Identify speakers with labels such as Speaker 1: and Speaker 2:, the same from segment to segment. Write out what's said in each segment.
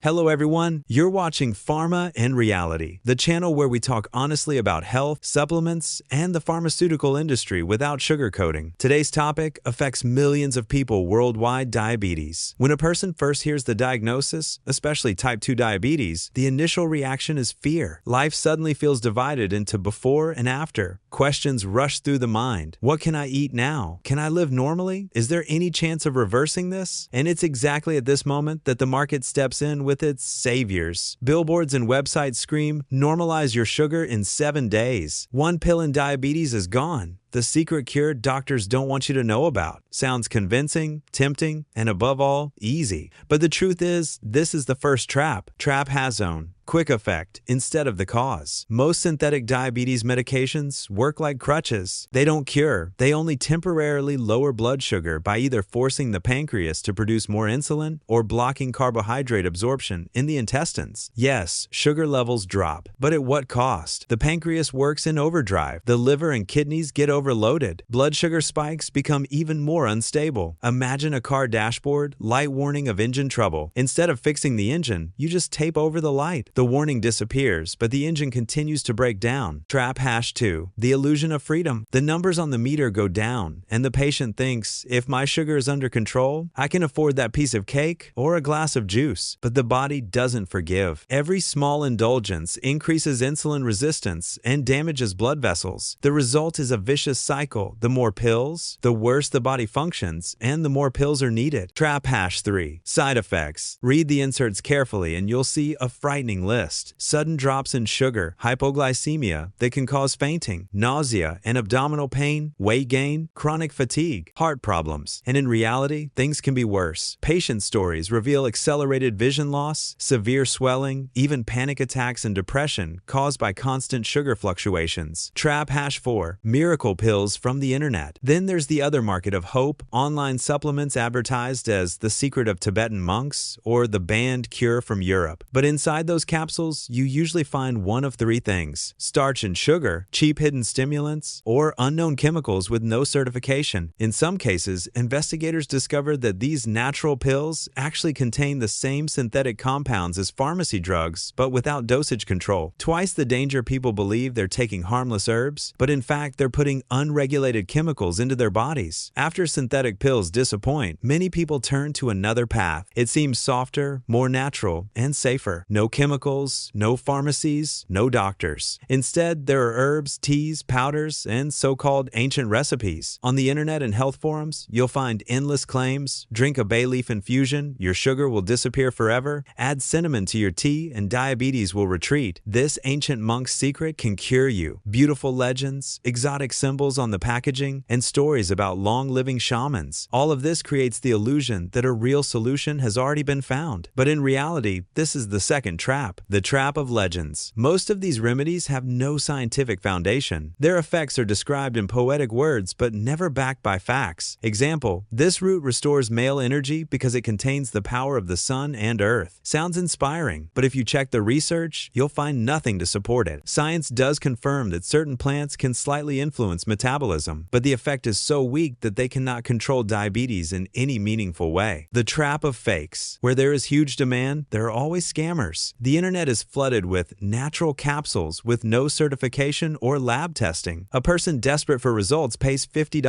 Speaker 1: Hello everyone, you're watching Pharma and Reality, the channel where we talk honestly about health, supplements, and the pharmaceutical industry without sugarcoating. Today's topic affects millions of people worldwide: diabetes. When a person first hears the diagnosis, especially type 2 diabetes, the initial reaction is fear. Life suddenly feels divided into before and after. Questions rush through the mind. What can I eat now? Can I live normally? Is there any chance of reversing this? And it's exactly at this moment that the market steps in with its saviors. Billboards and websites scream, "Normalize your sugar in 7 days. One pill in diabetes is gone. The secret cure doctors don't want you to know about." Sounds convincing, tempting, and above all, easy. But the truth is, this is the first trap. Trap hazone. Quick effect instead of the cause. Most synthetic diabetes medications work like crutches. They don't cure. They only temporarily lower blood sugar by either forcing the pancreas to produce more insulin or blocking carbohydrate absorption in the intestines. Yes, sugar levels drop, but at what cost? The pancreas works in overdrive. The liver and kidneys get overloaded. Blood sugar spikes become even more unstable. Imagine a car dashboard, light warning of engine trouble. Instead of fixing the engine, you just tape over the light. The warning disappears, but the engine continues to break down. Trap #2. The illusion of freedom. The numbers on the meter go down, and the patient thinks, if my sugar is under control, I can afford that piece of cake or a glass of juice. But the body doesn't forgive. Every small indulgence increases insulin resistance and damages blood vessels. The result is a vicious cycle. The more pills, the worse the body functions, and the more pills are needed. Trap #3. Side effects. Read the inserts carefully and you'll see a frightening list. Sudden drops in sugar, hypoglycemia that can cause fainting, nausea and abdominal pain, weight gain, chronic fatigue, heart problems. And in reality, things can be worse. Patient stories reveal accelerated vision loss, severe swelling, even panic attacks and depression caused by constant sugar fluctuations. Trap #4. Miracle pills from the internet. Then there's the other market of hope, online supplements advertised as the secret of Tibetan monks or the banned cure from Europe. But inside those capsules, you usually find one of three things: starch and sugar, cheap hidden stimulants, or unknown chemicals with no certification. In some cases, investigators discovered that these natural pills actually contain the same synthetic compounds as pharmacy drugs, but without dosage control. Twice the danger. People believe they're taking harmless herbs, but in fact, they're putting unregulated chemicals into their bodies. After synthetic pills disappoint, many people turn to another path. It seems softer, more natural, and safer. No chemicals, no pharmacies, no doctors. Instead, there are herbs, teas, powders, and so-called ancient recipes. On the internet and health forums, you'll find endless claims: drink a bay leaf infusion, your sugar will disappear forever; add cinnamon to your tea and diabetes will retreat; this ancient monk's secret can cure you. Beautiful legends, exotic symbols on the packaging, and stories about long-living shamans. All of this creates the illusion that a real solution has already been found. But in reality, this is the second trap. The trap of legends. Most of these remedies have no scientific foundation. Their effects are described in poetic words but never backed by facts. Example: this root restores male energy because it contains the power of the sun and earth. Sounds inspiring, but if you check the research, you'll find nothing to support it. Science does confirm that certain plants can slightly influence metabolism, but the effect is so weak that they cannot control diabetes in any meaningful way. The trap of fakes. Where there is huge demand, there are always scammers. The internet is flooded with natural capsules with no certification or lab testing. A person desperate for results pays $50,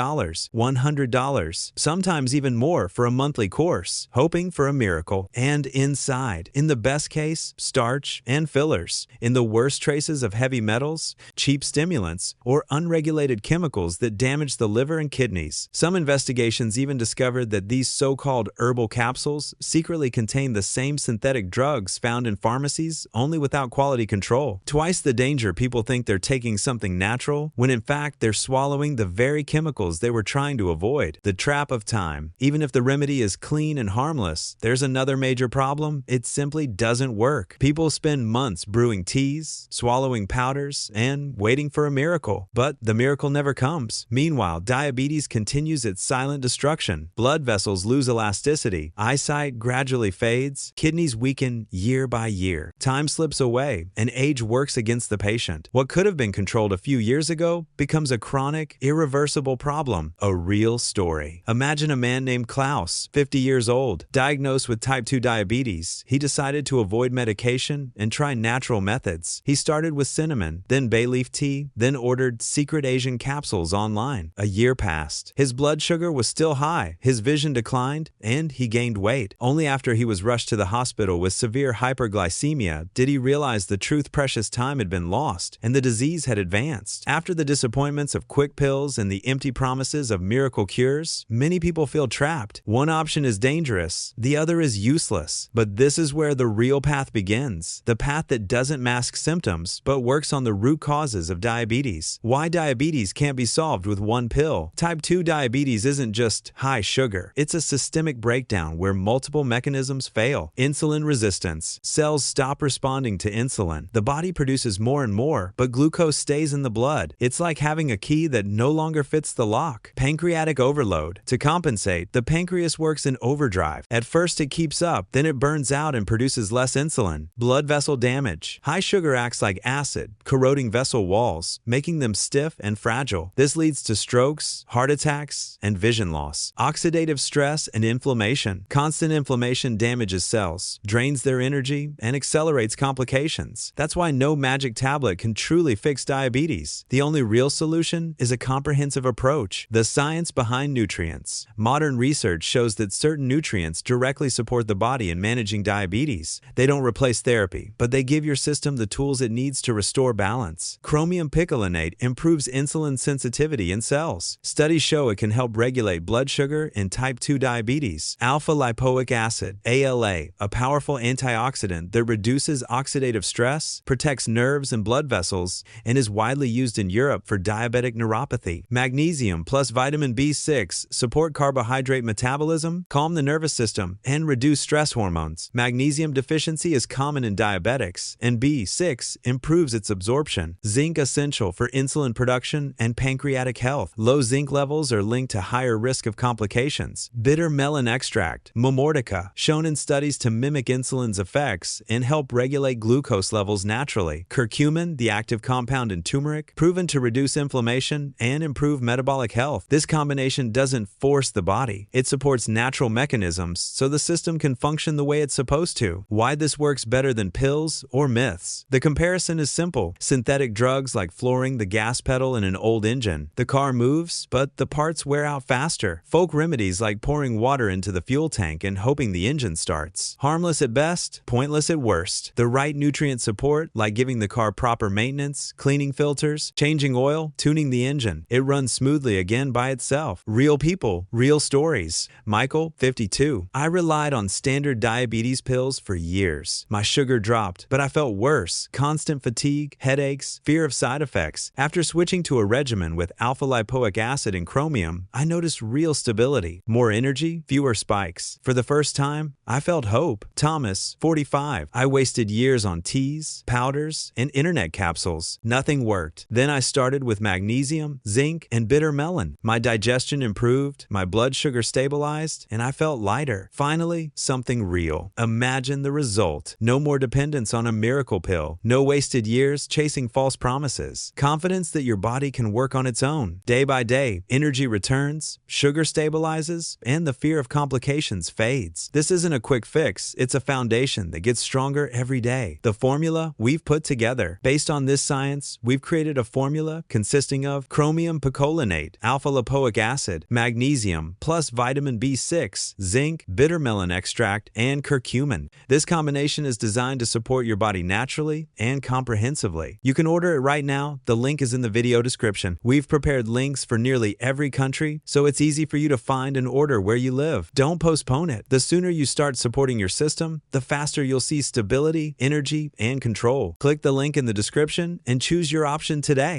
Speaker 1: $100, sometimes even more for a monthly course, hoping for a miracle. And inside, in the best case, starch and fillers. In the worst, traces of heavy metals, cheap stimulants, or unregulated chemicals that damage the liver and kidneys. Some investigations even discovered that these so-called herbal capsules secretly contain the same synthetic drugs found in pharmacies, only without quality control. Twice the danger. People think they're taking something natural, when in fact they're swallowing the very chemicals they were trying to avoid. The trap of time. Even if the remedy is clean and harmless, there's another major problem: it simply doesn't work. People spend months brewing teas, swallowing powders, and waiting for a miracle. But the miracle never comes. Meanwhile, diabetes continues its silent destruction. Blood vessels lose elasticity, eyesight gradually fades, kidneys weaken year by year. Time slips away, and age works against the patient. What could have been controlled a few years ago becomes a chronic, irreversible problem. A real story. Imagine a man named Klaus, 50 years old, diagnosed with type 2 diabetes. He decided to avoid medication and try natural methods. He started with cinnamon, then bay leaf tea, then ordered secret Asian capsules online. A year passed. His blood sugar was still high, his vision declined, and he gained weight. Only after he was rushed to the hospital with severe hyperglycemia did he realize the truth: precious time had been lost, and the disease had advanced. After the disappointments of quick pills and the empty promises of miracle cures, many people feel trapped. One option is dangerous, the other is useless. But this is where the real path begins. The path that doesn't mask symptoms, but works on the root causes of diabetes. Why diabetes can't be solved with one pill. Type 2 diabetes isn't just high sugar. It's a systemic breakdown where multiple mechanisms fail. Insulin resistance. Cells stop responding to insulin. The body produces more and more, but glucose stays in the blood. It's like having a key that no longer fits the lock. Pancreatic overload. To compensate, the pancreas works in overdrive. At first it keeps up, then it burns out and produces less insulin. Blood vessel damage. High sugar acts like acid, corroding vessel walls, making them stiff and fragile. This leads to strokes, heart attacks, and vision loss. Oxidative stress and inflammation. Constant inflammation damages cells, drains their energy, and accelerates complications. That's why no magic tablet can truly fix diabetes. The only real solution is a comprehensive approach. The science behind nutrients. Modern research shows that certain nutrients directly support the body in managing diabetes. They don't replace therapy, but they give your system the tools it needs to restore balance. Chromium picolinate improves insulin sensitivity in cells. Studies show it can help regulate blood sugar in type 2 diabetes. Alpha-lipoic acid, ALA, a powerful antioxidant that reduces oxidative stress, protects nerves and blood vessels, and is widely used in Europe for diabetic neuropathy. Magnesium plus vitamin B6 support carbohydrate metabolism, calm the nervous system, and reduce stress hormones. Magnesium deficiency is common in diabetics, and B6 improves its absorption. Zinc essential for insulin production and pancreatic health. Low zinc levels are linked to higher risk of complications. Bitter melon extract, Momordica, shown in studies to mimic insulin's effects and help regulate glucose levels naturally. Curcumin, the active compound in turmeric, proven to reduce inflammation and improve metabolic health. This combination doesn't force the body. It supports natural mechanisms so the system can function the way it's supposed to. Why this works better than pills or myths? The comparison is simple. Synthetic drugs like flooring the gas pedal in an old engine. The car moves, but the parts wear out faster. Folk remedies like pouring water into the fuel tank and hoping the engine starts. Harmless at best, pointless at worst. The right nutrient support, like giving the car proper maintenance, cleaning filters, changing oil, tuning the engine. It runs smoothly again by itself. Real people, real stories. Michael, 52. I relied on standard diabetes pills for years. My sugar dropped, but I felt worse. Constant fatigue, headaches, fear of side effects. After switching to a regimen with alpha-lipoic acid and chromium, I noticed real stability. More energy, fewer spikes. For the first time, I felt hope. Thomas, 45. I wasted years on teas, powders, and internet capsules. Nothing worked. Then I started with magnesium, zinc, and bitter melon. My digestion improved, my blood sugar stabilized, and I felt lighter. Finally, something real. Imagine the result. No more dependence on a miracle pill. No wasted years chasing false promises. Confidence that your body can work on its own. Day by day, energy returns, sugar stabilizes, and the fear of complications fades. This isn't a quick fix. It's a foundation that gets stronger every day. The formula we've put together. Based on this science, we've created a formula consisting of chromium picolinate, alpha-lipoic acid, magnesium, plus vitamin B6, zinc, bitter melon extract, and curcumin. This combination is designed to support your body naturally and comprehensively. You can order it right now. The link is in the video description. We've prepared links for nearly every country, so it's easy for you to find and order where you live. Don't postpone it. The sooner you start supporting your system, the faster you'll see stability, energy, and control. Click the link in the description and choose your option today.